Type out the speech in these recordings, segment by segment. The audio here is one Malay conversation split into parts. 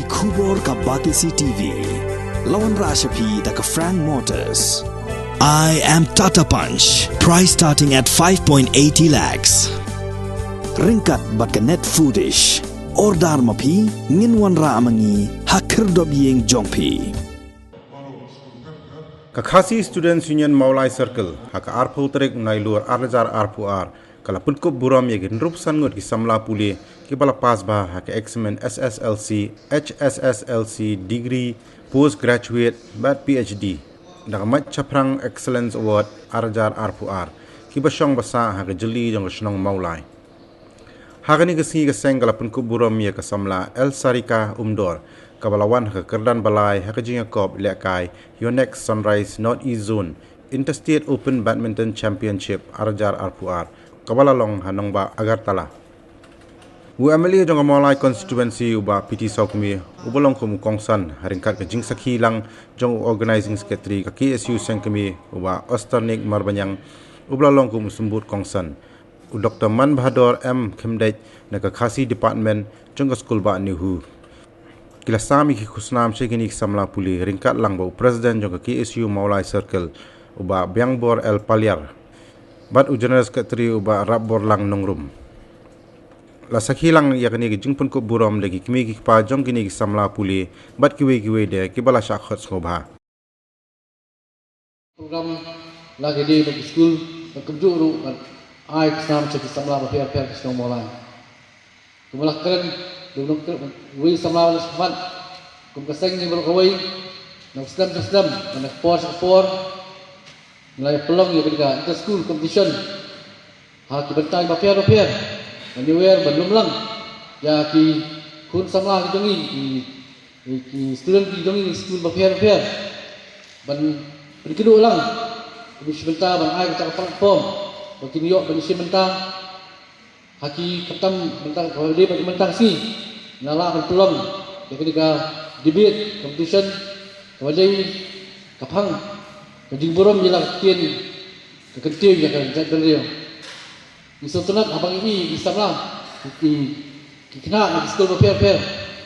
Kubor ka Batisi TV. Lawan Rashapi da ka Frank Motors. I am Tata Punch. Price starting at 5.80 lakhs. Ringkat bat ka net foodish. Ordar mapi nginwan ra amangi hakir dob yeng jongpi. Kakhasi Students Union Maulai Circle haka arpu terik unai luar arlejar arpu ar kala punkup buram yagin rup sangut ki samla puli ki bala pasba haka examen SSLC, HSSLC degree, postgraduate, bat PhD. Daga mat chaprang Excellence Award arlejar arpu ar ki basyong basa haka jeli jong senong Maulai. Haka ni kesi keseng kala punkup buram ya kasamla El Sarika Umdor kabalawan haka kerdan balai haka jingakop lekai Yonex Sunrise North East Zone Interstate Open Badminton Championship arjar arpuar kabalalong hanongba Agartala. Wu ameli jong Maulai constituency uba PT Saukmi ubalong kum kongsan haringkat ke jingsaki lang jong organizing secretary ka KSU Sengkemi uba Osternik Marbanyang ubalong kum sembut kongsan u Dr. Man Bahador M Khimdej na Kakhasi department jong school ba nihu kila sami ki khusnam shekini samla puli ringkat lang ba president jong KSU Maulai Circle uba Biangbor El Paliar bat u general secretary uba Rabbor lang nongrum la sakhilang yakni ki jingpun ko buram legi kimi ki pa jong kini ki samla puli bat kiwe de ki bala shakhot sobha program lagi di school kebjuru ai sam cek samla ba per ki song Maulai kumala keren dulu we samla sifat kum kaseng ni berkawai nak Islam nak sport nilai pelong ya ketika inter school competition ha ki bentai ba per anywhere belum lang ya ki kun samla ki dongi ki student ki dongi school ba per ban perkidu lang ki sebentar ban ai ka platform bagi yok ban sebentar haki ketam bentang kalau dia bagi bentang si nala pelong ya ketika debate competition kawajai kapang kajing buram jelang tien kekentiu ya kan jadal dia isotunat abang ini islamlah ki kena di school per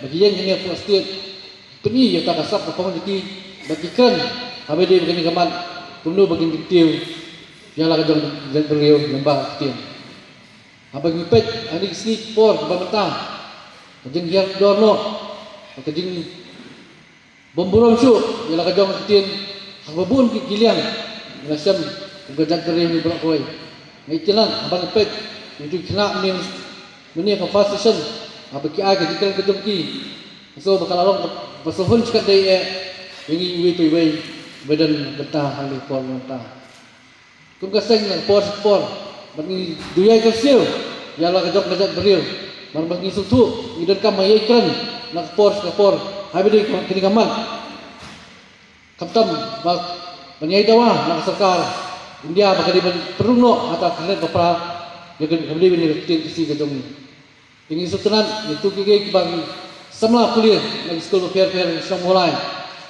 bagi yang ini aku state peni ya tak kasap kapang di bagi kan habe dia begini gaman tunu bagi kekentiu ya lah kajong jadal dia lembah tien abang ngipet ani sneak for bantah kajing yang dorno kajing bomburam syu yala kajong tien hababun gilian ngasam gajak kere ni bro koi ngitilan abang ngipet itu kena ni ka fast session abang ki aga dikal kajong ki so bakal along pasohon cikat dai wingi we badan bantah hali for bantah kum kaseng por bagi duyai kersil ialah kejok kejak beriu mar bagi sutu idan kam mai ikran nak por habis kini kaman kaptam bag banyai dawa nak sarkar India bakal perungno atau kene bapra ya habis ni kisi kejong ini sutunan itu kiki bagi samla kuliah lagi school fair Song Maulai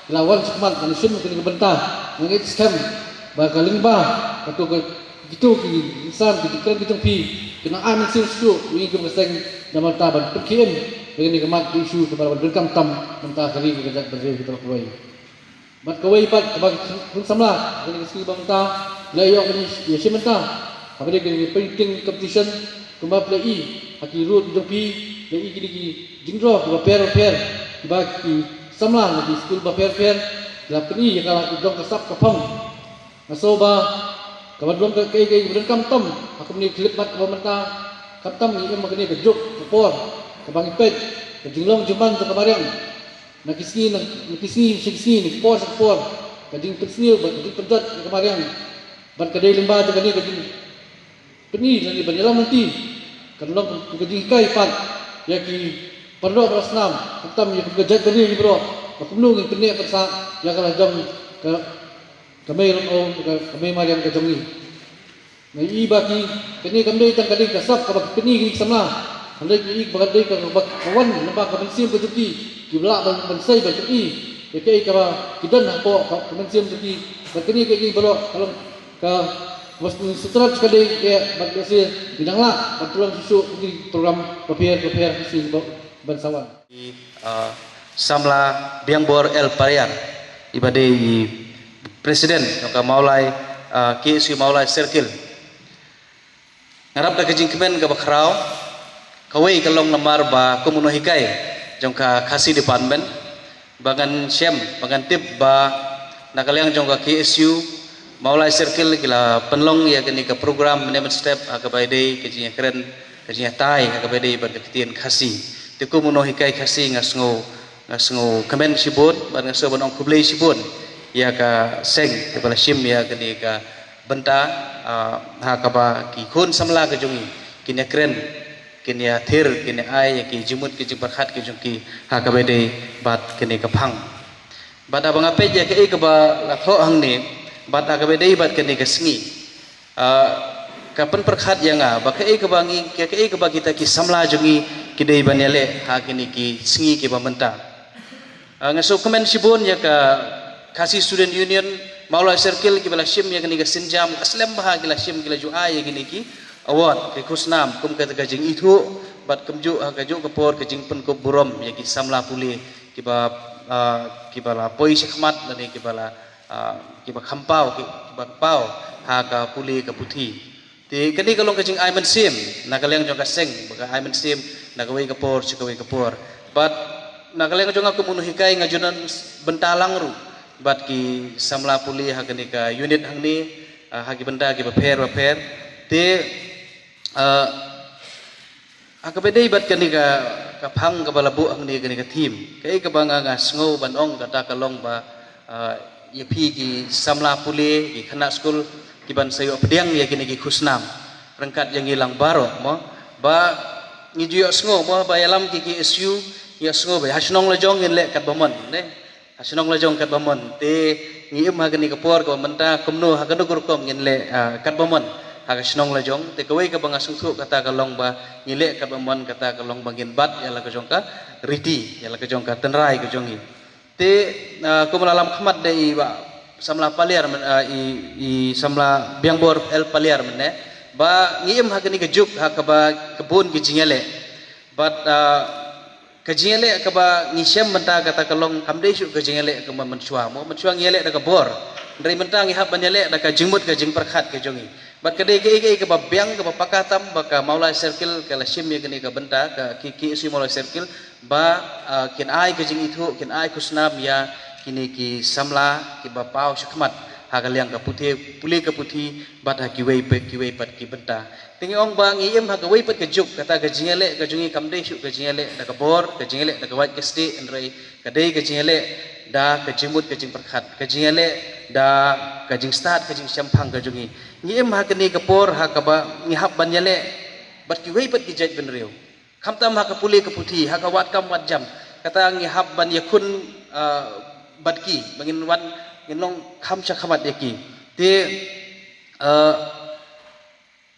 lawan cepat manusia kini bentah ngit scam bakal limbah atau gitu ki insan dikira gitu pi kena amin siu ini kemeseng nama taban perkian dengan ni kemat isu kepada berkam tam mentah kali kerja berdiri kita kawai mat kawai pat bang pun samla dengan ski bangta layok ni ya sementah apa dia kini penting competition kembali play haki root gitu pi play gini jingro ke per bagi samla di school ba per la peni ya kalau dong kasap kapong nasoba kawan ke berengkam tam aku ni klip mat pemerintah kaptam ni makni kejuk kepor kabang ipet kejinglong juman tu kabarang nakisni ni kepor kajing pesni kajing pedot kabarang ban kadai lembah tu kani kajing peni lagi banyalam nanti kanlong kajing kai pat ya ki perlu berasnam kaptam ya kejat kani bro aku nung peni persa ya kalau jam ke kami mariam kejongi. Nah i bagi kini kami tang kali kasap kabak peni gini sama. Handai i bagdai ka kawan nampak kemensiam kejuki kibla bensai bagi ya kai ka kidan apa kemensiam kejuki kini kai balo kalau ka mesti sutra sekali ya bagi bidanglah betulan susu di program prepare si bansawan. samla biang bor el parian ibade presiden ka maulai KSU maulai circle ngarap da kajing kemen ka bakrau kawai kalong lamar ba komuno hikai jongka kasih department bagan syem bagan tip ba nakaliang jongka KSU maulai circle gila penlong ya kini ke program management step akabai kajing keren kajing tai akabai berketian kasih ti komuno hikai kasih ngasngo kemen sibut ban ngaso banong kublai sibut ya ka seng kepala sim ya kini ka benta ha kaba ki khun samla ka jungi kini keren kini thir kini ai ki jimut ki jimbarkhat ki jungki ha ka bede bat kini ka phang bat abang ape ya ke ba la tho hang ni bat ka bede bat kini ka sngi kapan perkhat yang ba ke bangi ke ba kita ki samla jungi kidei banyale ha kini ki sngi ki ba menta ngaso komen sibun ya ka kasih student union maulai circle ki bala sim ya kini ka sinjam aslam bah ki sim ki ju ai kini ki award ke khusnam kum ka jing itu bat kemju ka ju ka por ka jing pen ko burom ya ki samla puli ki bala poi sekhmat lani ki bala khampau ki ba pau ha ka puli ka puthi ti kani kalong ka jing ai man sim nakaleng jong ka seng ba ai man sim nakawai ka por sikawai ka por bat nakaleng jong ka munu hikai ngajunan bentalang ru bat ki samla puli ha kani ka unit hangni ha ki benda ki ba pher te akabedei bat kani ka phang ka balabu hangni kani ka thim kai ka banga nga sngo banong kata kalong ba yepi ki samla puli ki khana school ki ban sayo pediang ya kini ki khusnam rengkat yang hilang baro mo ba ngijuyo sngo mo ba yalam ki SU ya sngo ba hasnong lajong ngin le kat bamon ne hasnong lajong kat bamon te ngiem ha kani ka por ka menta kumno ha kanu kurkom ngin le kat bamon ha hasnong lajong te kawai ka banga sungsu kata kalong ba ngile kat bamon kata kalong bangin bat ya la ka jong ka riti ya la ka jong ka tenrai ka jongi te kumalalam khamat dei ba samla paliar i samla biang bor el paliar mene ba ngiem ha kani ka juk ha ka ba kebun ki jingele bat kajingele ka ba ngisem menta kata kalong kamdei su kajingele ka mensuang ngele da ka bor ndai menta ngi hab banyele da ka jingmut ka jing perkhat ka jongi bat kadai ke ba biang ka ba pakatam ba ka maulai circle ka la sim ya kani ka benta ka ki isi maulai circle ba kin ai ka jing itu kin ai kusnam ya kini ki samla ki ba pau shakmat ha ka liang ka puthi puli ka puthi bat ha ki wei pat ki benta tingi ong bang iem ha ka wei pat ka juk kata ka jingele ka jungi kamdei su ka jingele da ka bor ka jingele da ka wat ka sti andrai ka dei ka jingele da ka jimut ka jing perkhat ka jingele da ka jing start ka jing sampang ka jungi iem ha kani ka por ha ka ba ngi hab banyale bat ki wei pat ki jait ben riu khamtam ha ka puli ka puthi ha ka wat kam wat jam kata ngi hab ban yakun batki bangin wan nginong kham cha khamat yaki te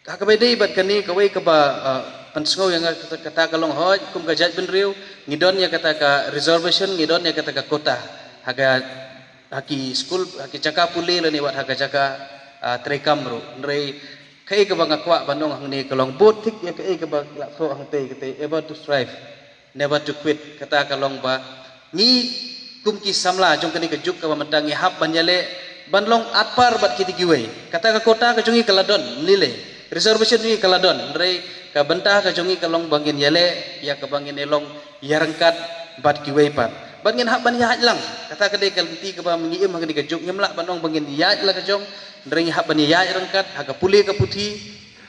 ka bedei bat kani kawai ka ba pansngo yang kata kalong hoj kum ka jat ben riu ngidon ya kata ka reservation ngidon ya kata ka kota haga haki school haki jaka puli lani wat haga jaka trekam ru ndrei kai ka banga kwa banong hangni kalong bot thik ya kai ka ba la so hang te kate ever to strive never to quit kata kalong ba ni kumki samla jong kani ka juk ka mendangi hab banyale banlong atpar bat kiti giwei kata ka kota ka jongi kaladon nile reservation ni kaladon ndrei ka bentah ka jongi kalong bangin yale ya ka bangin elong yarangkat bat giwei pat bangin hab ban ya lang kata ka dei kalti ka ba mengiem kani ka juk nyemla banong bangin ya la ka jong ndrei hab ban ya rangkat haga puli ka puthi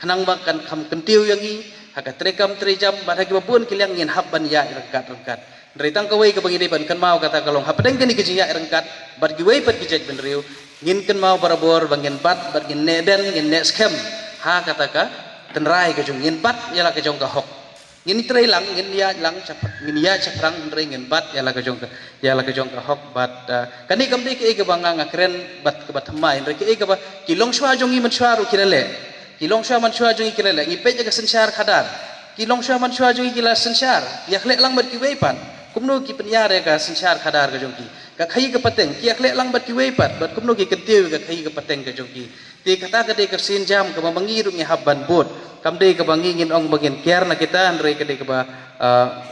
hanang makan kham kentiu yangi haga trekam trejam bat hagi babun kiliang ngin hab ban ya rangkat dari tang kawai ke bangin ban kan mau kata kalong hapadeng kani kejinya rengkat bat giwei pat kijat ben riu ngin kan mau barabor bangin bat bat ngin neden ngin ne scam ha kata ka tenrai ke jong ngin bat yala ke jong ka hok ngin trai lang ngin ya lang capat ngin ya caprang ndrei ngin bat yala ke jong ka hok bat kani kamdi ke banga ngakren bat ke bat mai ndrei ke ba kilong shwa jongi man shwa ru kirale kilong shwa man shwa jongi kirale ngi pe jaga sensar khadar kilong shwa man shwa jongi kila sensar yakhle lang bat giwei pat kumno ki penyare ka sensar khadar ka jongki ka khai ka pateng ki akhle lang bat ki wei pat bat kumno ki kentiu ka khai ka pateng ka jongki ti kata ka de ka sin jam ka mangi ru ngi habban bot kam de ka bangi ngin ong bagin kiar na kita andre ka de ka ba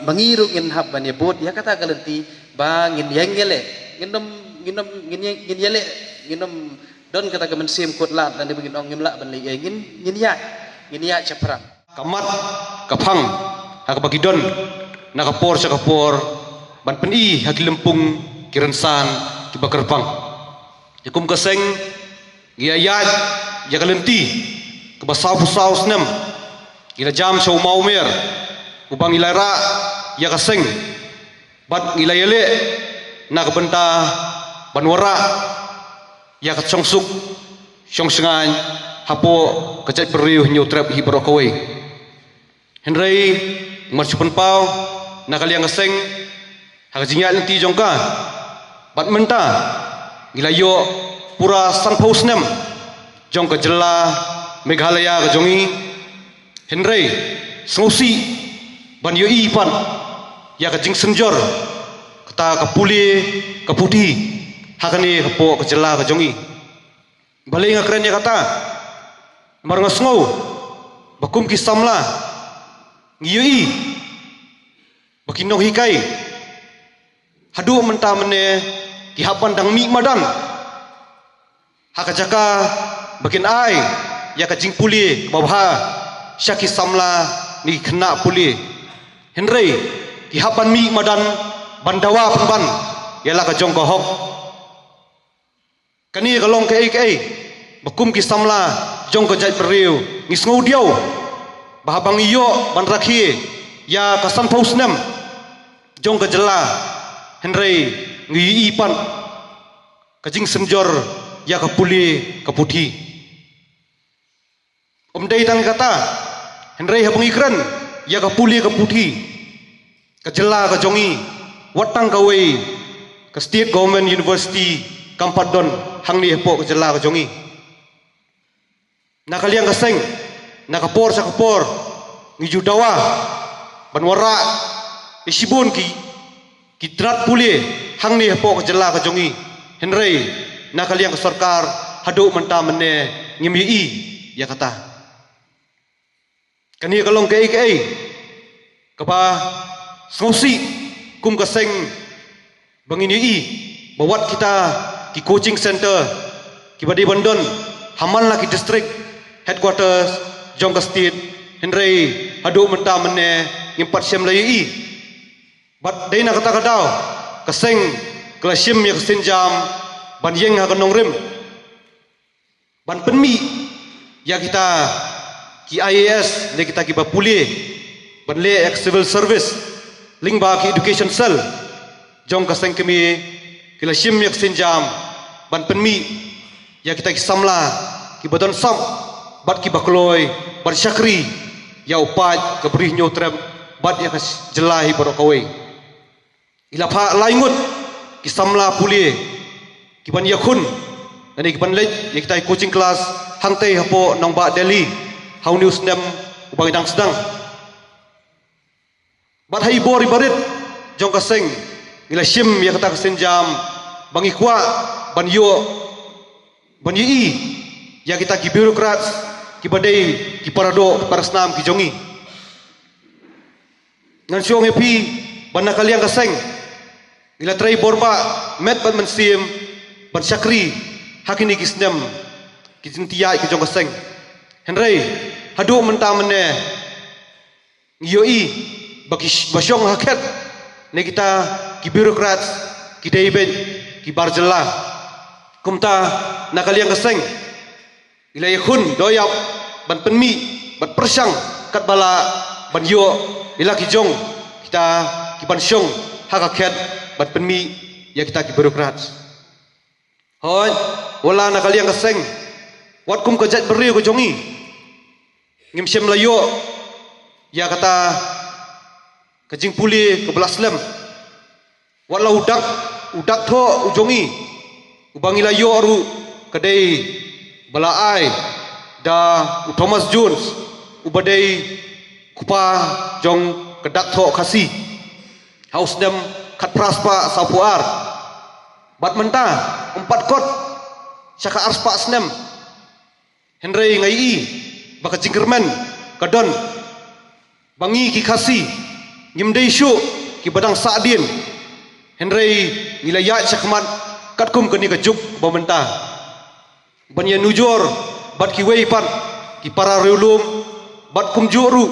mangi ru ngin habban ya bot ya kata ka lenti ba ngin yang ngele ngin yele nginom don kata ke mensim kut lat dan dibegin ong ngimla ban li ngin ya ceprang kamat kaphang hak bagi don nakapor sa kapor ban peni hak lempung kirensan ki bakerpang ikum kaseng giayat ya kalenti ke basau pusau snem kila jam show mau mer ubang ilara ya kaseng bat ilayele nak benta banwara ya kacongsuk songsengan hapo kecai periu nyutrap hi brokawai Henry marchupan pau nakaliang kaseng hakajinya nanti jongka bat menta gilayo pura sanpaus nem jongka jela Meghalaya kajongi Henry sengusi ban yo ipan ya kajing senjor kata kapuli kapudi hakani hapo kejela kajongi balik ngakren ya kata marngasngau bakum kisamla ngiyui bakinong hikai hadu menta mene kihapan dang mi madan hakajaka bakin ai ya kajing puli babha syaki samla ni kena puli Henry kihapan mi madan bandawa penban ialah kajong kohok kani kalong ke bakum kisamla jong kajai periu ngisngau diau bahabang iyo ban rakhi ya kasan pausnem jong kajela Henry ngi ipan kajing senjor ya kapuli kaputhi omdai tang kata Henry habang ikran ya kapuli kaputhi kajela kajongi watang kawai ke State Government University Kampadon hangni hepo kajela kajongi nakaliang kaseng nakapor sa kapor ngijudawa banwara isibun kitrat puli hangni hepo kajela kajongi Henry nakaliang sarkar hadu menta mene ngimi ya kata kani kalong ke kapa sengusi kum kaseng bangini bawat kita ki coaching center ki badi bandon hamal lagi district headquarters jongka state Henry hadu menta mene ngimpat syam lai bat deina kata kadau kaseng klasim ya kasen jam ban yeng ha kanong rim ban penmi ya kita ki IAS le kita ki bapuli ban le civil service ling ba ki education cell jong kaseng kemi klasim ya kasen jam ban penmi ya kita ki samla ki badon sam bat ki bakloi bat syakri ya upat kebrih nyotrem bat ya kas jelahi barokawai ilapha laingut ki samla puli ki ban yakun ani ki ban lej ya kita coaching class hangtai hapo nong ba Delhi how news nem ubang dang sedang bat hai bori barit jong kaseng ila sim ya kata kasen jam bangi kwa ban yo ban yi ya kita ki birokrat ki badai ki parado parasnam ki jongi ngan siong happy ban nakaliang kaseng ila trai borba met ban mensim ban syakri hakini kisnem ki jintia ki jong kaseng Henry hadu menta mene ngiyoi bagi basyong haket ne kita ki birokrat ki daiben ki barjela kumta nakaliang kaseng ila yakun doyap ban penmi ban persang kat bala ban yo ila ki jong kita ki ban syong hakaket ban penmi ya kita ki birokrat hoi wala nakaliang kaseng wat kum kajat beriu ko jongi ngimsem layo ya kata kajing puli ke belaslam wala udak tho ujongi ubangi layo aru kadai balaai da Thomas Jones ubadai kupa jong kedak tho khasi haus dem khat praspa sapuar bat menta 4 kot syaka arspa snem Henry ngai baka jingkermen kadon bangi ki khasi ngimdei syu ki badang sadin Henry ngilayat syakmat kat kum keni kejuk pemerintah. Banyak nujur bat kiwei pat ki para riulum bat kum juru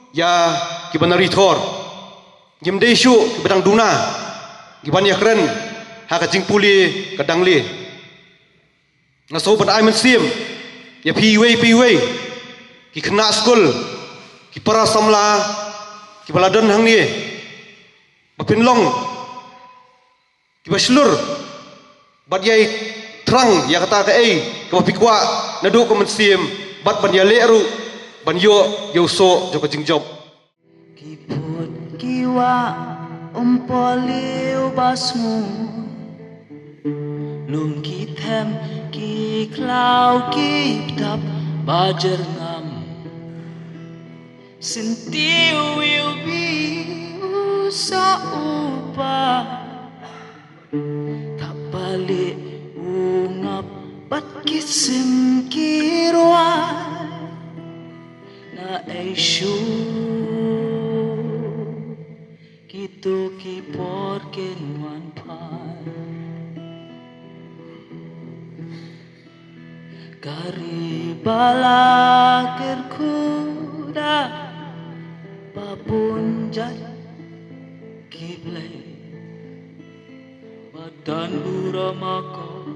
ya ki banari thor. Gim desu ki badang duna ki banyak keren ha kajing puli kadang li. Ngaso ban ai men sim ya piwei ki kena skul ki para samla ki baladan hang ni bapin long ki baslur bat yai terang ya kata ke ke bapikwa nadu ko men sim bat ban ya leru ban yo so jo kajing job ki put ki wa poliu basmu lung ki them ki klau ki tap bajer ngam sentiu will be usa upa tak balik ungap bat kisim kirwa na aisyu kitu kipor kenwan pai kari bala kerkuda babun jat kiblai badan uramako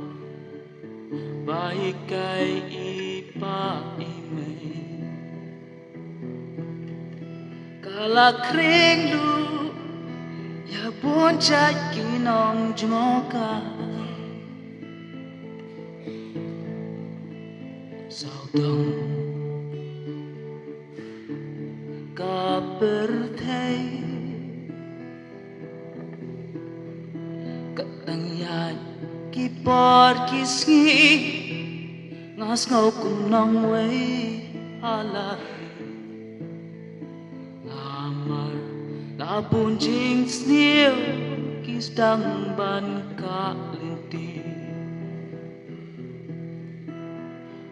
baik kai ipa ime kala kring lu ya bun jat kinong jmoka saudang kaperthai katang yat kipor kisngi ngas ngau kunang wei ala ngamar labun jing snil kisdang ban ka linti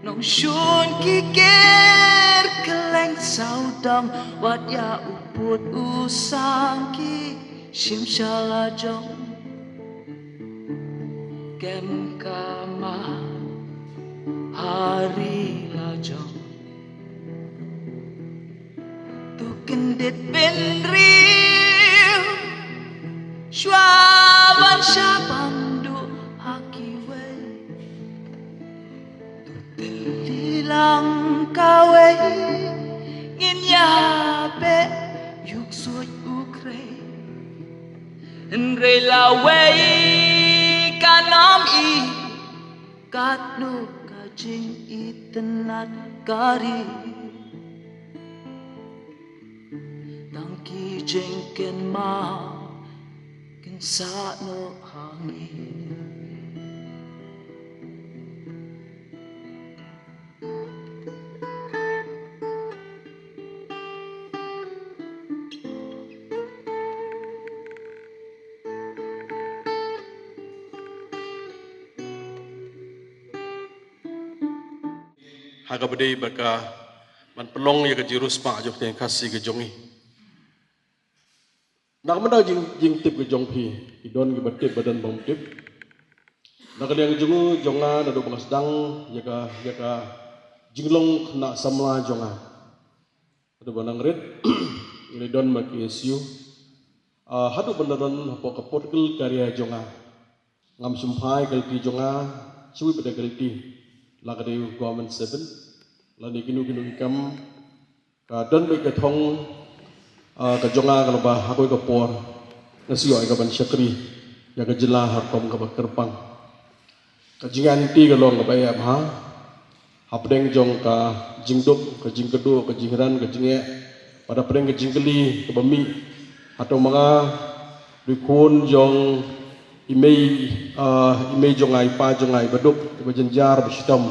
nong shun kiker keleng saudam wat ya uput usang ki shim shalajong kem kama hari lajong tu kendit ben real shwaban shabang du hakiwe tu telilang kawe ngin yabe yuk suot ukre nre lawe kanam i katnu kajing itenat kari tangki jengken ma kensa no hangi Haga bedai baka man pelong ya ke jirus pak jok teng kasih ke jongi. Nak mana jing tip ke jong pi, idon ke batip badan bom tip. Nak yang jongu jonga nado bangas dang ya ka jinglong kena samla jonga. Ado banang red ini don maki siu. Hadu beneran hapo kapot kel karya jonga. Ngam sumpai kel ki jonga cui pada kel ti. Lagade government 7 lani kinu ikam ka don be ka thong ka jonga ka ba hakoi ka por nasio ai ka ban syakri ya ka jela hakom ka ba kerpang ka jingan ti ka long ka ba ya ha hapdeng jong ka jingduk ka jingkedu ka jingran ka jinge pada preng ka jingkeli ka bami atau mga dukun jong imei jongai pa jongai baduk ke jenjar bersitam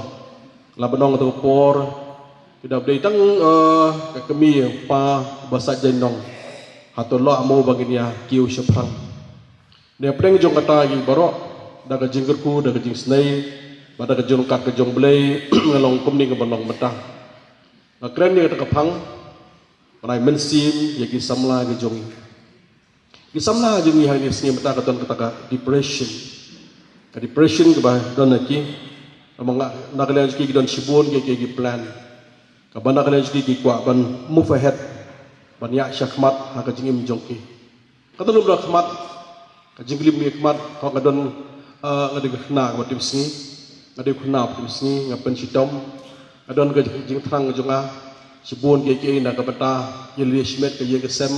labanong atau por tidak berdai tang ke kemi pa bahasa jendong atau lo mau baginya kiu syapang dia preng jong kata gi barok da ke jingkerku da ke jing snai pada ke jong kak ke jong blai ngalong kumni ke banong metah keren dia kata kepang panai mensim yaki samla ke jongi Gisamla jeung hari sini mata katon kata depression. Depression ke bah don lagi amang nak kalian jadi don sibun ke plan. Kabana kalian jadi di kuat ban move ahead. Ban ya syakmat ha ka jingim jongki. Katon lu khmat ka jinglim mi khmat ka kadon ngade khna ka tim sini. Ngade khna tim sini ngapen sidom. Kadon ka jing thrang jonga sibun ke na ka bata yeli shmet ke ye sem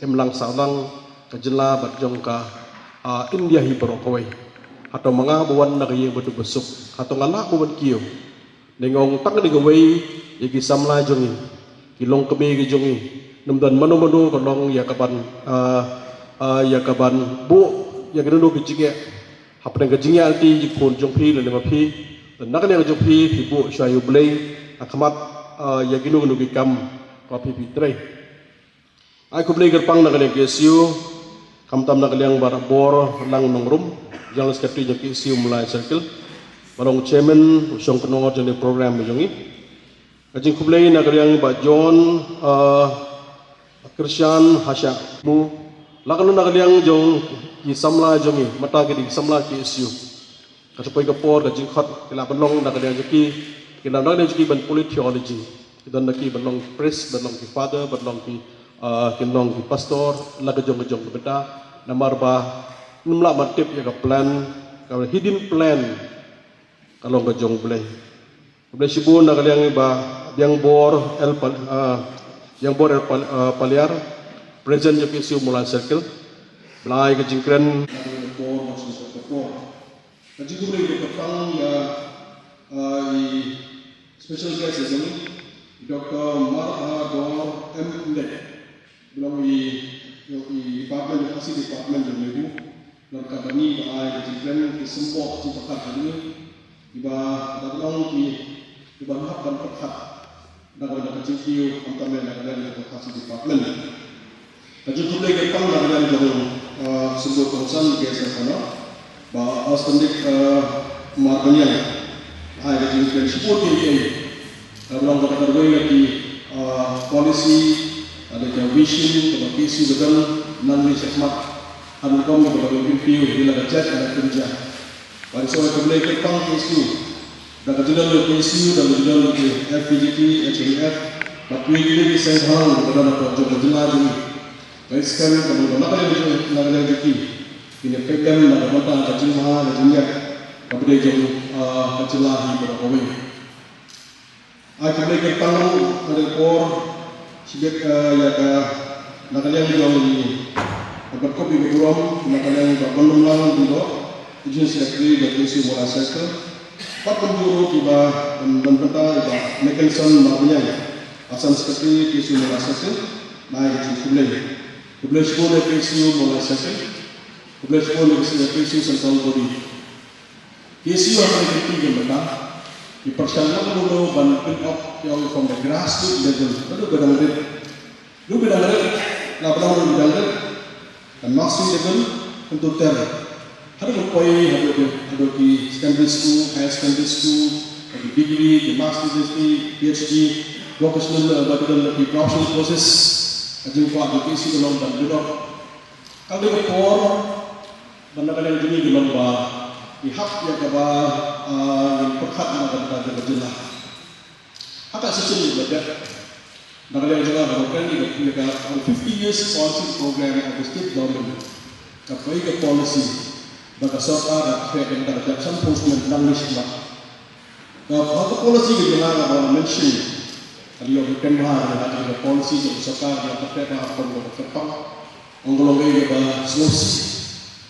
emlang salang ka jela bat jong ka India hi barokawai. Atau mengabuan nagay betul besuk atau nganak buat kiyo nengong tak ni gawai yagi samla jongi kilong kebe gi jongi namdan manu kolong ya kaban bu ya gendo gi jinge hapne gi jinge alti ji phon jong phi le ma phi nak ne jong phi bu shayu blei akamat ya gino gi kam ko phi tre ai ko blei gerpang nagane gi siu kam tam nagaliang barabor lang nongrum General Secretary Jaki Siu Mulai Circle, barang Chairman Usong Kenongor Jani Program Jongi, Kajing Kublai Nagariang Ba John Christian Hasha Mu, Lakan Nagariang Jong Ki Samla Jongi, Mata Ki Samla Ki Siu, Kasapai Kapor Kajing Khot Kila Benong Nagariang Jaki, Kila Nagariang Jaki Ban Polit Theology, Kita Naki Benong Priest, Benong Ki Father, Benong Ki Kinong Ki Pastor, Lagajong Jong Benda, Namar Ba Numla matip ya plan, kalau hidden plan, kalau nggak jong boleh sibun nak yang yang bor paliar, present jadi siu Mulai Circle, belai kejingkren bor masuk ke bor, kejingkren itu ketang ya special guest ini, Dr. Marha Dor M. Ndek, bilang di department kasih department jomlebu. Lengkap ini bahaya kejadian kesempok di tempat ini, iba dalam iba hak dan perhak, dalam kecil kiu antamen dalam lokasi department. Kecil kiu lagi pang dalam sebuah kawasan biasa kana, bah astendik markanya, ayat kecil sebut ini, dalam kata lagi polisi ada vision, ada visi dengan nanti sekmat. Anu kami kepada review bila chat ada kerja. Pada soal kembali ke pang isu, dah kejualan ke isu dan kejualan ke FPGT, HMF, tapi ini saya hang kepada nak job kejualan ini. Baik sekali kalau nak ada lagi, ini pekan nak mata kacung mahal kacungnya, kepada job kejualan pada kami. Kembali ke pang ada kor, sibuk ya nak ada yang ini. Agar kopi berkurang, makanya yang belum lang dulu, izin sekali dari Siu Mulai Circle. Pak penjuru tiba dan benda tiba mekanisme makanya asal seperti Siu Mulai Circle, naik di Kublai sekolah Siu Mulai Circle, Kublai sekolah Siu Central Body. Siu akan dipilih benda, dipersiapkan dulu ban pick up yang from the grassroots level. Lalu bedang dan maksud level untuk ada berpoin ada di secondary school, higher secondary school, di degree, di master degree, PhD, vocational di professional courses, jumpa edukasi dalam dan juga kalau berpor benda-benda jenis di lomba di hak yang kabar perhak dan berjelah hak sesuatu juga. Nagaliang juga bahkan ini mereka 50 years policy program of the state government, kapai ke policy, bagi serta dan kerajaan postman English lah. Kalau policy kita nak mention, kalau kita mahal ada policy yang serta yang terkait dengan apa Anggolong ini bahasa Sulawesi.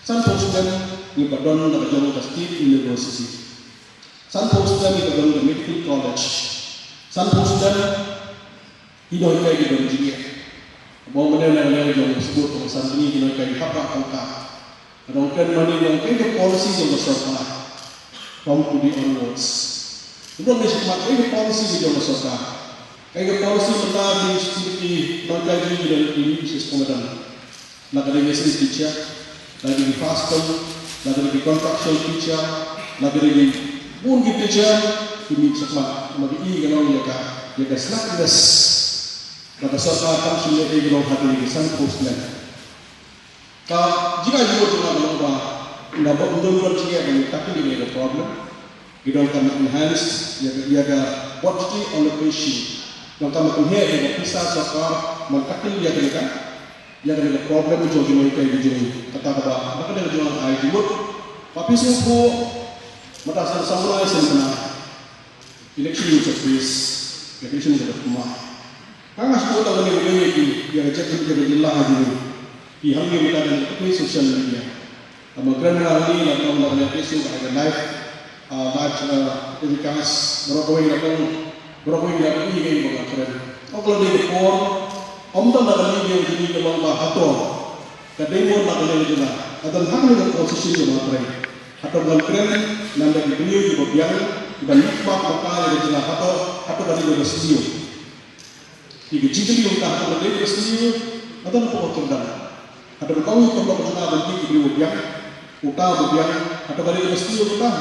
San postman ni badan kerajaan state university. San postman ni badan medical college. San postman Hidoi kai di Berjia. Bawa mana yang disebut pengesan ini hidoi kai hak angkat. Kadang-kadang mana yang kai ke policy yang berserta from today onwards. Itu adalah kai ke policy yang berserta. Kai ke policy benar di seperti mereka di bisnis komedan. Lagi di bisnis teacher, lagi di fashion, lagi di construction teacher, lagi di bungi teacher, ini semua. Magi kalau mereka slackness. Maka serta akan sulit di dalam hati ini sang postman. Jika juga juga bahwa dapat untuk berjaya tapi ini ada problem. Kita akan enhance jaga quantity allocation. Kita akan menghentikan pisah sokar mengkatil jaga problem itu juga mereka dijunjung. Kata maka dia jual air timur. Tapi suku mata samurai sebenarnya election service election ada semua. Karena semua tahu ni begini itu yang cakap jaga jelah ini. Di hal ini kita ada di sosial media. Kemudian hari ini kita melakukan isu ada live telecast berapa ini ini bukan keren. Kalau di dekor, tak ada lagi yang jadi kalau bahator. Kadang tak ada lagi lah. Ada hak ni posisi yang keren. Atau bukan keren, nanti beliau di bagian dan nikmat maka yang jelas atau dari dari studio. Di jadi untuk atau dari studio atau apa kerja. Ada berkau yang perlu kita bantu di bagian utah bagian atau dari dari studio utah.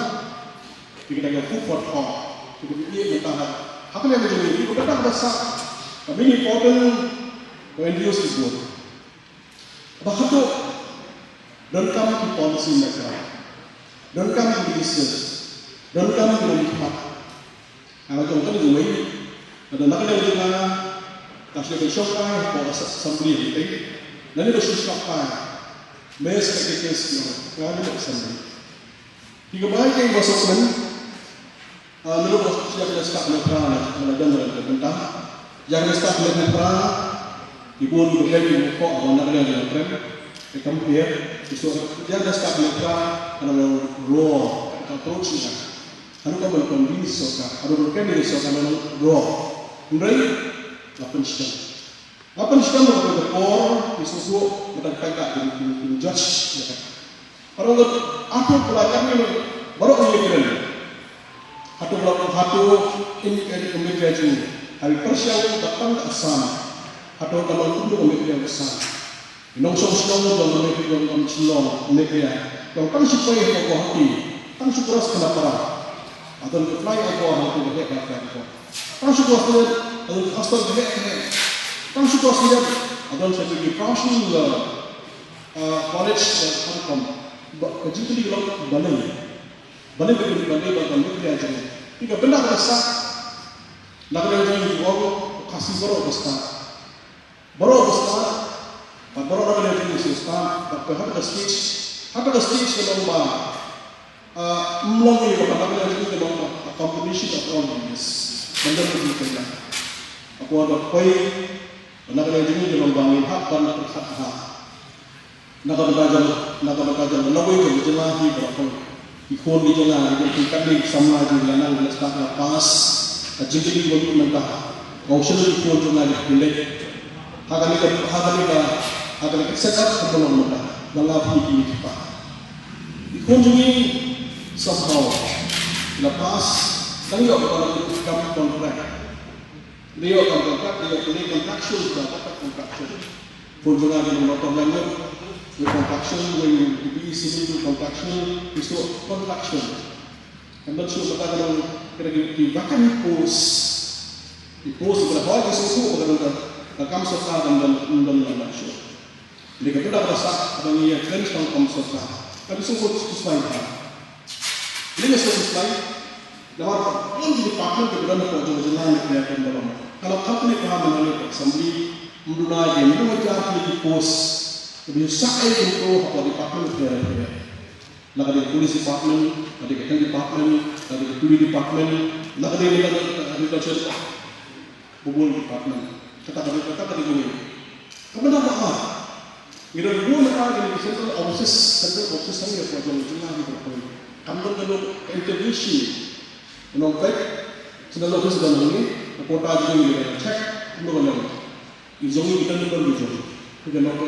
Kita ada food for thought. Kita ini utah. Apa yang terjadi? Kita tak besar. Tapi ini important when you use it. Bahagia don't come to policy maker, don't come to business, don't come to nikmat. Kalau contoh di rumah ini, ada nak ada di mana kasih bersyukur pada sambri itu, nanti bersyukur mes ekspektasi yang ada sambri. Jika baik yang bersyukur, lalu siapa yang start netral, melakukan tentang yang start netral, ibu berlari kok awak nak ada netral. Kita melihat dia ada start netral, ada raw, approach nya. Anu kan berkondisi soka, ada berkendali soka memang raw. Kemudian lapan sistem berkor, isusu berkaitan dengan judge. Kalau apa pelajaran ini baru ini Hatu ini kemudian hari persiapan datang ke asam atau kalau untuk kemudian besar. Nongsong dalam mereka dalam silong mereka. Kalau kan supaya aku hati, kan supaya kenapa? Atau fly aku hati mereka berkata. Kan supaya atau asal mereka. Kan supaya atau saya pergi passion college outcome. Kejutan di dalam Balik bahkan dia aja. Jika benar besar, nak ada yang jual kasih baru besar. Baru ada yang besar. Tapi harga stage lomba. Melalui apa yang kita lomba competition of audience. Benda begitu kan. Aku ada poin. Nak ada yang lomba hak dan hak. Nak berkajar melalui kejelas di berapa. Ikon di jalan, kita ni sama di lanang di setak lepas, jadi di bawah mentah. Kaushal ikon jalan di pilih. Hagani setup sebelum mentah. Dalam ini kita. Ikon juga somehow lepas. Kami akan melakukan kontrak. Dia akan kontraksion dapat kontraksion. Ikon juga di motor lanjut. The contraction when the BEC into contraction is to contraction. And that's what kita bahkan post berapa sesuatu pada kamu sokar dan contraction. Jika kita berasa ada ni trend tentang kamu sokar, tapi semua sesuai. Ini sesuai. Dalam yang di department kebetulan kalau jalan kelihatan dalam. Kalau company paham mengenai assembly, menggunakan ini menjadi di post. Jadi saya itu apa department dia. Nak ada police department, ada health department, ada police department, nak ada agriculture department. Kata begini. Kamu nak apa? Kita dulu nak ada central office saya buat jalan di berapa. Kamu perlu intervention. Menolak central office dan ini, kota juga kita cek, kamu boleh. Izoni kita ni perlu izoni. Kita nak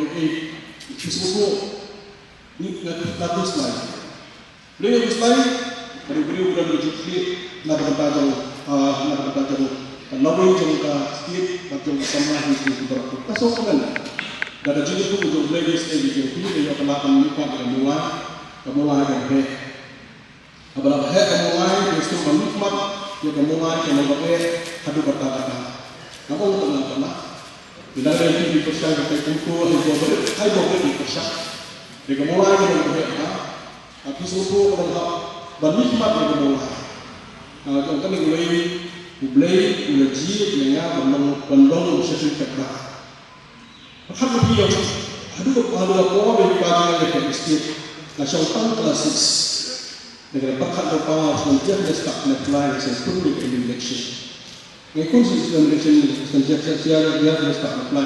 Sesuatu ni nak terus lagi. Beliau terus lagi. Dari beliau sudah berjumpa nak berkata jauh. Lalu jangka sedikit macam sama hidup berapa. Kasih kan? Dari juga tu untuk belajar segi jauh dia akan akan nikmat dengan mulai dengan he. Apabila he mulai justru menikmat dia mulai dengan hadu kata-kata. Kamu untuk nak. Bila ada yang dipercaya kita kumpul, hai boleh dipercaya. Dia mulai dengan berdoa, tapi suatu orang bernikmat dia mulai. Kalau kan yang mulai uji dengan bendong sesuatu kerja. Maka dia ada apa yang dibaca oleh Kristus. Nasional kelas 6 dengan bakat doa semenjak dia start apply successfully in election. Mengikut sistem election sejak dia start apply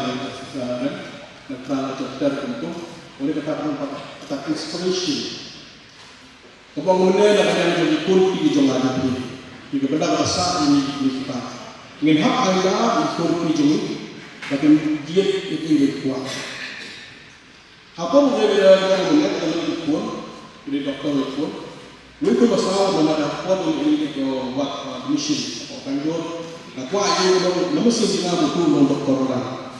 dan chapter itu oleh kata inspiration. Kebangunan yang jadi kunci di jangka ini. Jika benda besar ini kita ingin hak anda kunci ini, tapi dia itu kuat. Apa mungkin dia melihat kalau pun, jadi doktor pun, mereka bersama dengan apa ini buat mission atau kantor. Aku aja nama sendiri nama tu untuk doktor orang.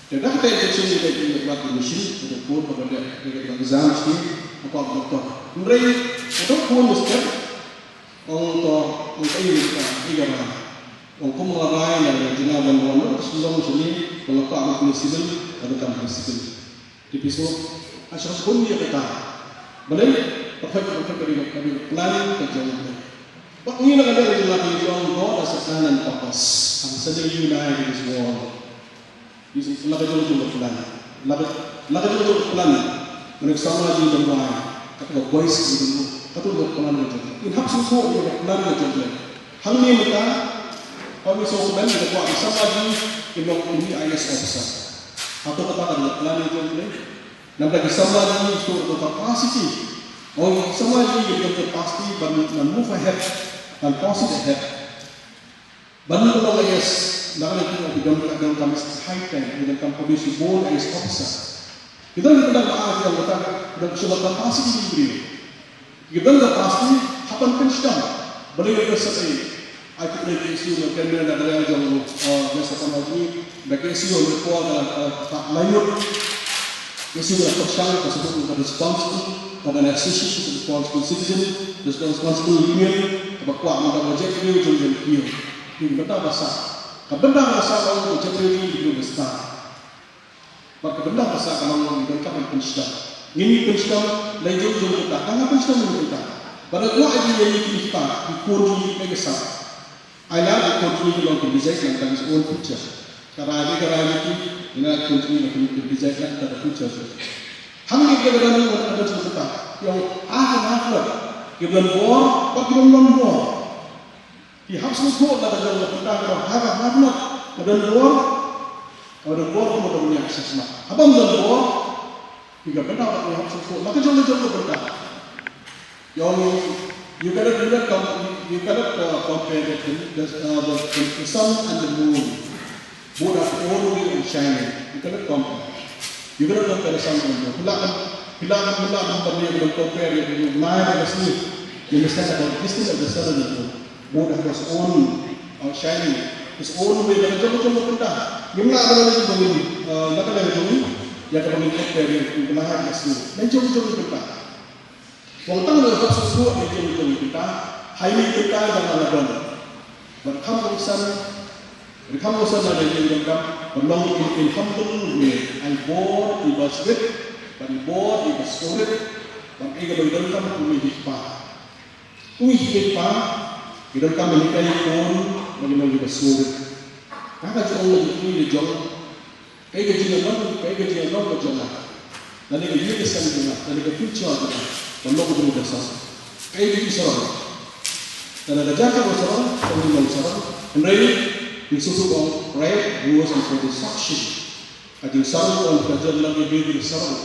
Jadi kita intensi kita buat mission untuk pun pada exam sih apa doktor. Mereka untuk pun mesti untuk ini kita orang. Untuk mengarai dan jenama bantuan sebelum sini mengapa aku sibuk atau kamu sibuk. Di episode asal pun dia kata, boleh pakai dari plan kerjaan. Pak ini nak ada lagi jual God as a plan and purpose. I'm sending you now in this world. This is lagi jual plan. Lagi jual plan. Mereka sama lagi berbuat. Kata voice itu, kata plan itu. Ini hak semua dia plan itu. Hal ini mereka, kami semua plan kita buat sama lagi ini IS officer. Atau kata plan itu nampak sama lagi itu kapasiti. Oh, sama lagi itu kapasiti dan move ahead dan proceed ahead. Banyak orang IS dalam itu dalam kami high time dalam kami publish bold IS officer. Kita tidak maaf yang kita dalam sebuah kapasiti diberi. Kita tidak pasti hapan pensam. Boleh bersesuai. Aku boleh isu mungkin ada yang biasa lagi bagi isu yang berkuat dalam layut isu yang tersangkut tersebut untuk responsible organisasi, responsible citizen, responsible union, berkuat pada wajib dia jangan dia. Ini benda besar. Benda besar kalau wajib dia itu besar. Maka benda besar kalau kita pensam. Ini pensam lain jauh kita. Karena pensam kita. Pada kuat dia ini kita ikut lagi besar. I now continue to design and his own future. Karena itu, ina continue to design and future. Kami kita berani untuk kita. Yang akhir kita war, but kita belum war. Di habis itu kita berani kita kita war kita punya akses. Apa belum war? Kita benar di habis itu. Maka jangan berkata. Yang you cannot compare the sun and the moon. Both are always and shining. You cannot compare. You cannot compare the sun and the moon. Hilang compare the night and the sleep. You understand about the distance of the sun and the moon. Both have its own shining, its own way. Jangan benda. Gimana ada lagi begini? Nak ada begini? Ya kalau kita compare the night and the sleep. Jangan benda. Wang tang le hak sesuatu yang kita, highly kita dan alasan. Berkampung sana ada yang belong in humble way. I bore the basket, but bore the basket, but ega berdalam umihipa. Kita menikah pun bagaimana basket. Kakak jangan ini jong. Ega jangan berjalan. Dan ega juga sangat, dan ega future juga. Belum betul dasar. Kayak gitu serang. Dan ada jaga serang, kemudian serang. Henry disusul orang right rules and for destruction. Adik serang orang kerja lagi beri serang.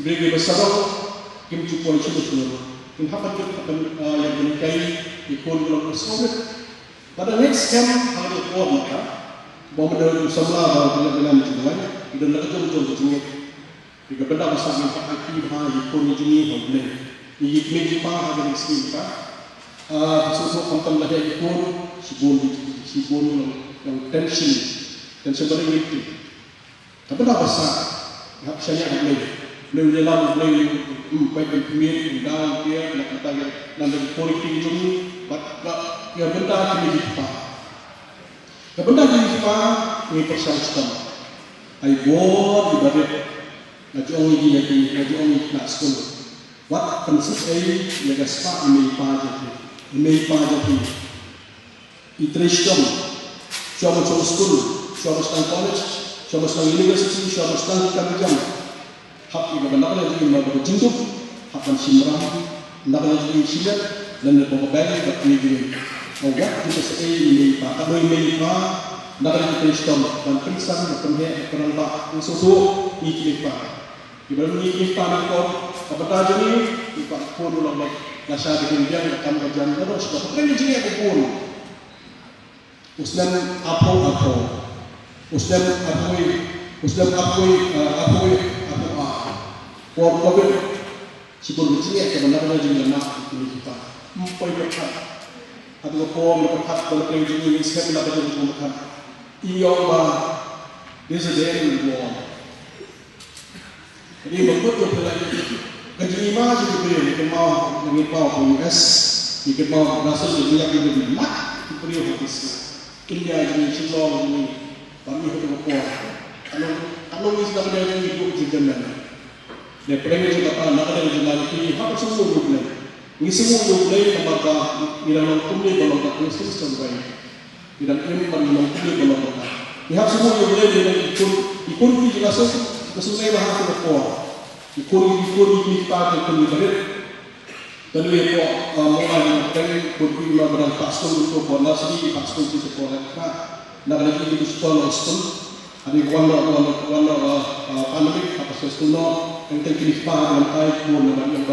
Beri serang. Kim cukup polisi betul. Kim apa yang menikahi ikon dalam pesawat. Pada next camp hari itu maka bawa medali semula bawa dalam jualan. Kita nak jom jengit. Jika benda besar yang aktif hari ikon ini boleh. Ini meji pa ada di sini pa. Susu konten lagi ikon sibun yang tension beri itu. Tapi dah besar. Hak saya boleh dalam baik pemir dalam dia nak kata yang dari politik ini. Ya benda meji pa. Benda meji pa ini persoalan. I bore di barat. ngajong ini nak school. Wat prinsip ini lega spa email pajak Itrishtom, Shama School, Shama College, Shama University, Shama Kamijam. Hak iba nakala jadi mabu jinduk, hakan simram, nakala jadi silat dan pembeli bak ini. Awak kita ini pa, kami ini pa, nakala Itrishtom dan pingsan berkemhe kerana susu iklim pa. Ibarat iklim pa nakor, apa jadi ipak pun lama nasa dikenjang akan berjalan terus. Tapi ini jadi apa pun. Uslam Por COVID sibuk berjaya kebenaran jadi nak kita. Empat berkat atau pom berkat kalau jadi sekarang nak jadi berkat. Iyo this is the end war. Jadi betul lagi. Kerja imaj itu beri kemau US, kemau nasib itu yang lebih nak beri habis. India ini Singapura ini kami hidup kuat. Kalau ini sudah ada hidup di dalam. Dan perempuan juga nak ada di dalam ini apa semua hidup. Ini semua hidup mereka dalam kumpulan dalam Kristen sampai dalam ini dalam kumpulan dalam mereka. Ini semua hidup dalam ikut juga sesuai bahasa kuat. Ikut ini kita berit. Dan itu mulai dari kumpulan dalam pastor untuk bonas ini pastor di sekolah kita. Nak lagi di sekolah Austin. Ada warna pandemik apa sesuatu yang terkini dalam kait pun dalam yang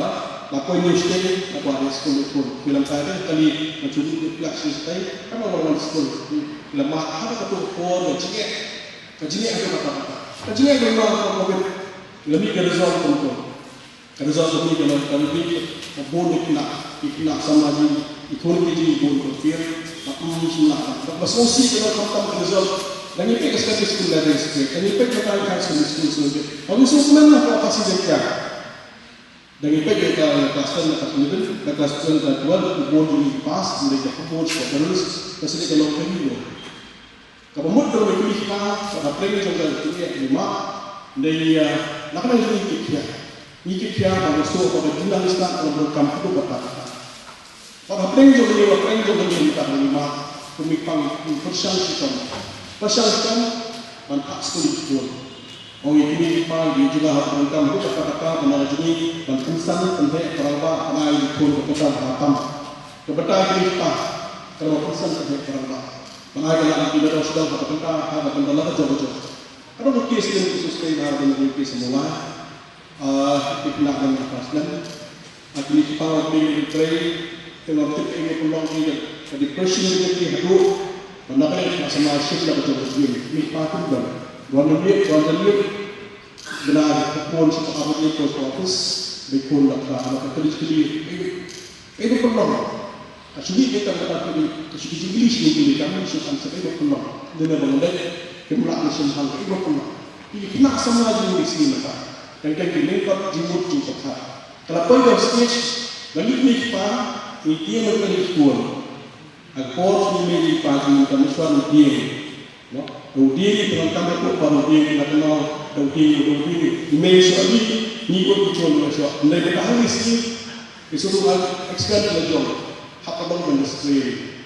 lapor ini stay lapor ada sekolah pun dalam kait kali mencuri kelas stay apa orang sekolah dalam mahal atau pun kajian ada apa kajian ada apa lebih kerja untuk ini dalam ini pun ikna sama jadi itu jadi pun berfir tapi sunnah bersosi dalam kamp kerja. Dan ini kita sekarang sekolah dari sekolah. Dan ini kita akan sekolah selanjutnya. Kalau sekolah nak apa sih dia? Dan ini kita kelas kedua board ini pas mereka board terus kasih kalau kami. Kalau board kalau kita pada training juga itu lima dari nak mana ini kita bagus pada jurnalistik kalau berkamp itu berkata. Pada training juga kita lima pemikang persyaratan. Persyaratan dan hak sekolah pun. Orang ini pagi juga harus berangkat untuk kata-kata menajuni dan insan penhek perawat penai pun berkata hatam. Kebetulan kita kalau insan penhek perawat penai dalam tidak sudah berkata ada kendala jauh-jauh. Ada kes yang khusus kita ada di semua. Kita dan pasien. Akhirnya kita beri training dengan tip ini peluang ini. Jadi persiapan ini harus Mendapat sama syiar betul betul ini patut dan warna benar pun seperti apa itu proses berpun dapat apa terjadi itu perlu asli kita dapat asli English ini kami sudah sampai perlu dengan mengenai kemuliaan Tuhan itu perlu ini kena sama jenis ini mereka dan kita lengkap jimut juga kalau pada stage lagi ni pak ini mereka pun Agora ini pagi kami suara dia, no, dia dengan kami pun baru dia nak kenal, dia, email suara ni pun kecil macam, mereka tahu ini, disuruh expert lagi, hak abang industri,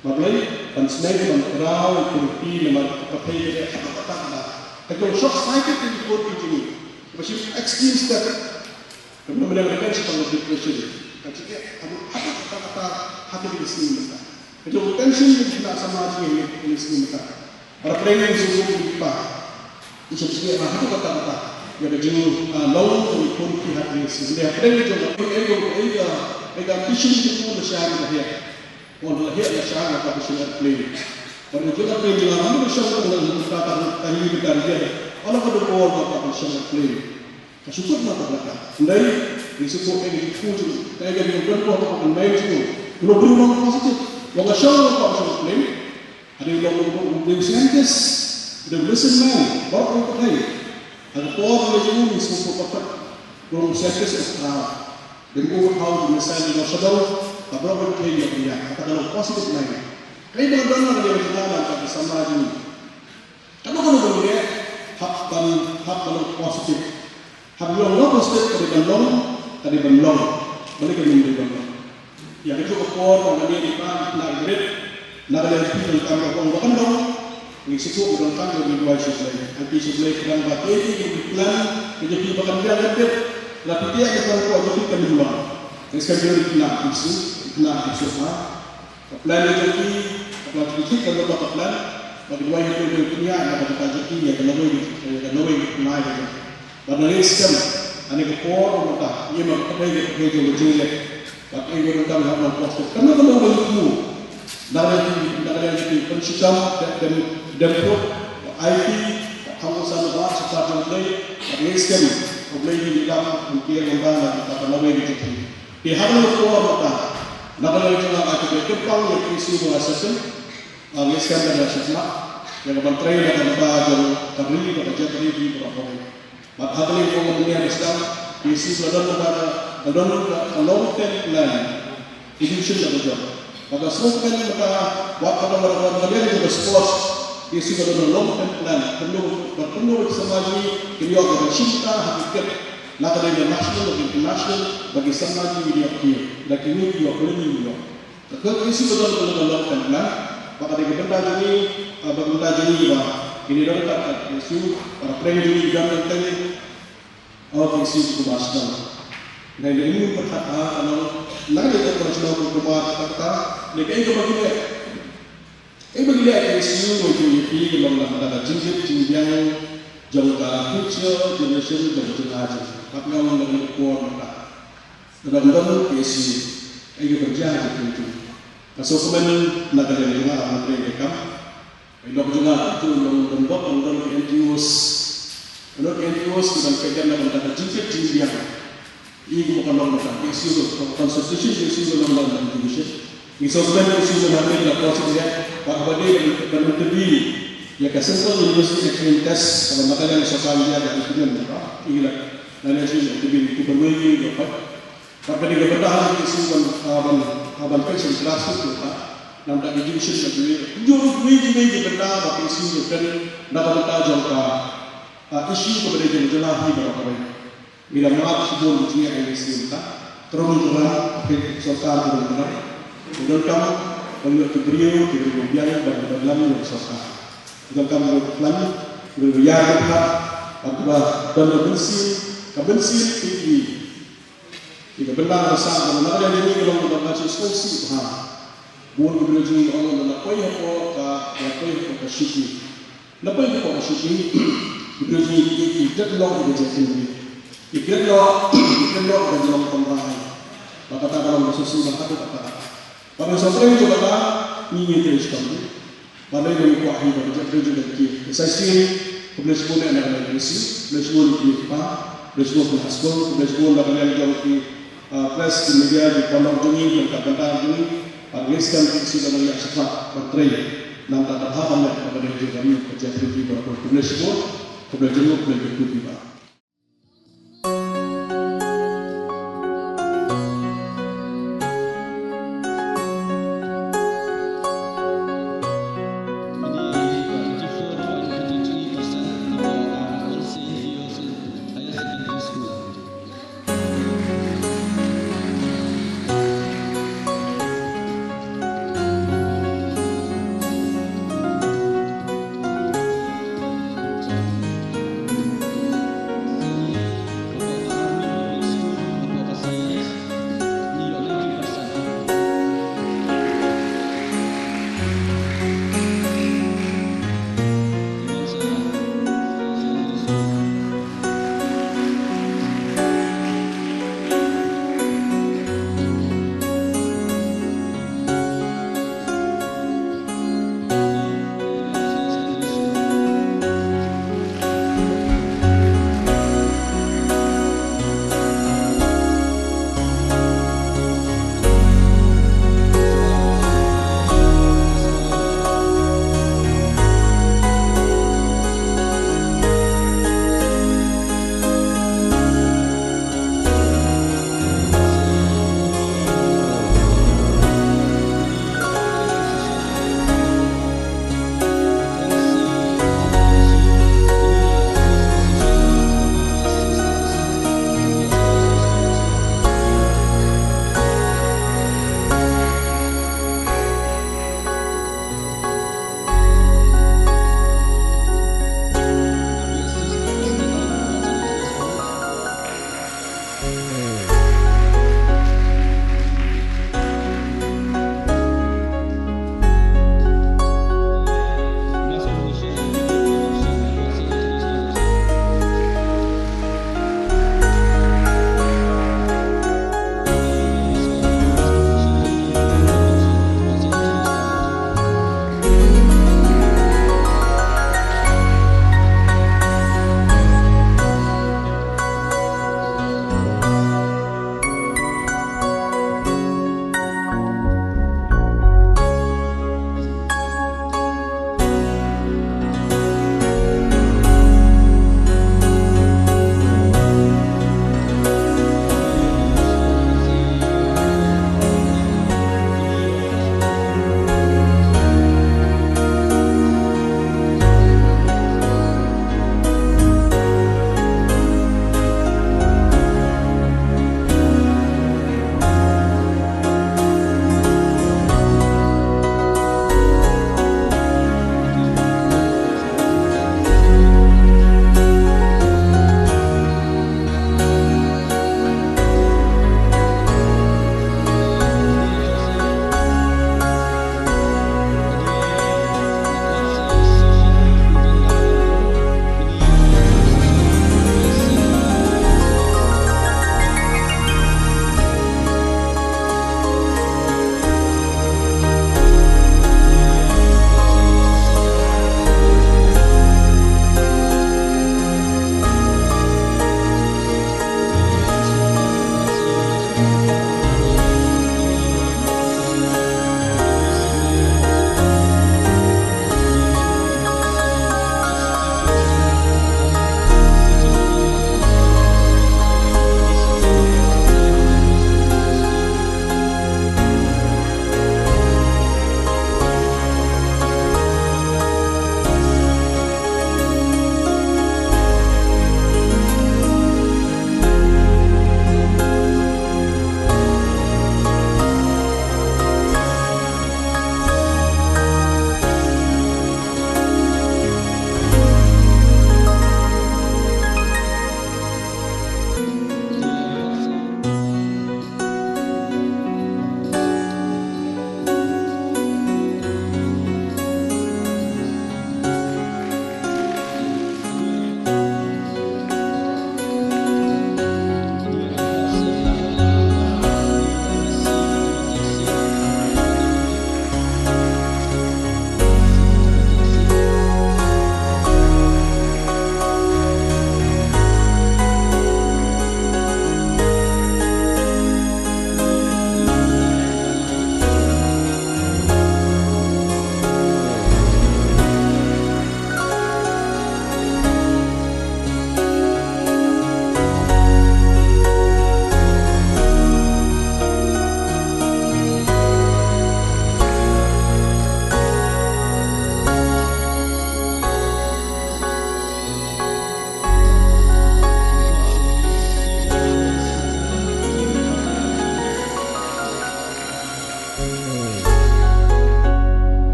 maklum, dan sebenarnya menterau, kurpi, lemah pakai kata-kata, kalau shock sakit ini pun begini, macam extreme step, kemudian mereka cakap depression, kaciknya, apa kata-kata hati di sini mereka. Itu tensi yang tidak sama dengan di sini mereka. Para training susu kita, itu sebenarnya apa kata-kata yang ada jenuh lawan pun pihak di sini. Dia training juga. Mereka isu itu pun masyarakat dia. Orang lahir masyarakat apa masyarakat training. Dan juga training dalam masyarakat dengan kata tadi kita dia. Orang berdua apa masyarakat training. Kesukup mata mereka. Dari disebut ini full. Saya jadi orang berdua apa main itu. Kalau berulang positif. Yang asyik orang tak klaim, ada yang beri saintis, ada listen man, bawa orang lain, ada orang yang ini semua pakai orang saintis ekstra, dan orang tahu misalnya di nasional, tak berapa klaim yang dia, kata kalau positif lain, klaim yang benar dia berjalan pada sama ini, kalau boleh hak kalau positif, Hablong lo posted kadi belong, balik ke minggu belong. Ya itu kepor orang ini pak nak berit, nak ada yang kamera orang bahkan dong, ini situ orang kan lebih dua sesuai, nanti sesuai kerang batu ini yang diplan, menjadi bahkan dia lebih, lalu dia akan kuat jadi kedua. Sekarang dia nak isu plan jadi plan itu kalau tak plan, bagi dua yang punya ada kita jadi ya kalau naik naik. Pada riskan, ane kepor orang tak, ia mak kerja berjaya. Pakai orang tak hamil plastik. Kenapa kamu begitu? Dari pensikam dan itu IT kamu sama lah secara mulai riskan, mulai di dalam mungkin yang mana kita mulai di situ. Di hamil kepor mata, dari itu nak aku berkembang yang isu mengasasen, riskan dan asasna, yang menteri dan bahagian kabri dan jabri di bawah. Maka hal ini kemudian Islam isi adalah long term plan itu sudah berjalan. Maka semua maka waktu orang juga sports isi adalah long term plan perlu semaji kita akan cinta hakikat nak ada nasional dan internasional bagi semaji media kia. Lagi ini juga boleh juga. Kalau isi adalah long term plan maka di benda jadi ini adalah kata isu para premier dan tentang isu kebangsaan. Nah ini berkata kalau nanti kita berjuang untuk kata mereka itu bagi dia isu untuk ini dalam kata jinjit jinjang jangka future generation dan generasi. Tapi orang dengan kuat maka dalam isu itu berjalan itu. Masuk kemudian nak ada yang dengar mereka. Ilau juga itu membuat undang NGOs dengan pegang dengan kata jinjit jinjang. Ini bukan undang isu constitution isu undang constitution. Isu sebenarnya isu yang ada dalam proses dia. Bahawa dia dan terdiri. Ya kesentuh university exchange test kalau mata yang sosial dia dan kemudian apa? Inilah dan isu yang terdiri itu bermain dapat. Tapi dia bertahan isu abang pension kelas itu nampak dijusul lagi. Jauh lebih benar bagi isu dan dapat tajamkan isu kepada jelah berapa banyak. Bila maaf sebelum dia isu kita terus benar sosial benar. Kemudian kamu beliau beliau biaya dan dalam yang sosial. Kemudian kamu lagi biaya kita dan kebensin ini. Jika benar besar benar yang ini kalau kita baca solusi buat belajar orang dalam apa yang kita syukur. Apa yang kita syukur belajar kita lalu belajar sendiri. Kita lalu dalam pembahasan. Maka tak kalau solusi maka tu tak. Pada saat itu kita ini terus kami. Pada yang kuah ini belajar lagi. Saya sih belajar pun ada lagi sih. Belajar kita, belajar sekolah, belajar lagi yang press di media di pondok juni dan kapan juni tuliskan fiksi dalam yang cepat bertrei nam tak terhafal kepada diri kami kerja tinggi berapa kemudian jenguk dan ikuti pak.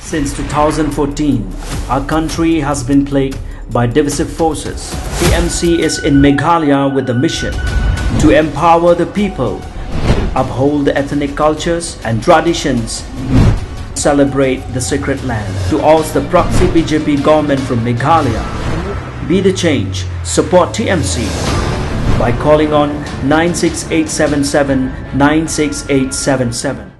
Since 2014, our country has been plagued by divisive forces. TMC is in Meghalaya with the mission to empower the people, uphold the ethnic cultures and traditions, celebrate the sacred land. To oust the proxy BJP government from Meghalaya, be the change, support TMC by calling on 96877 96877.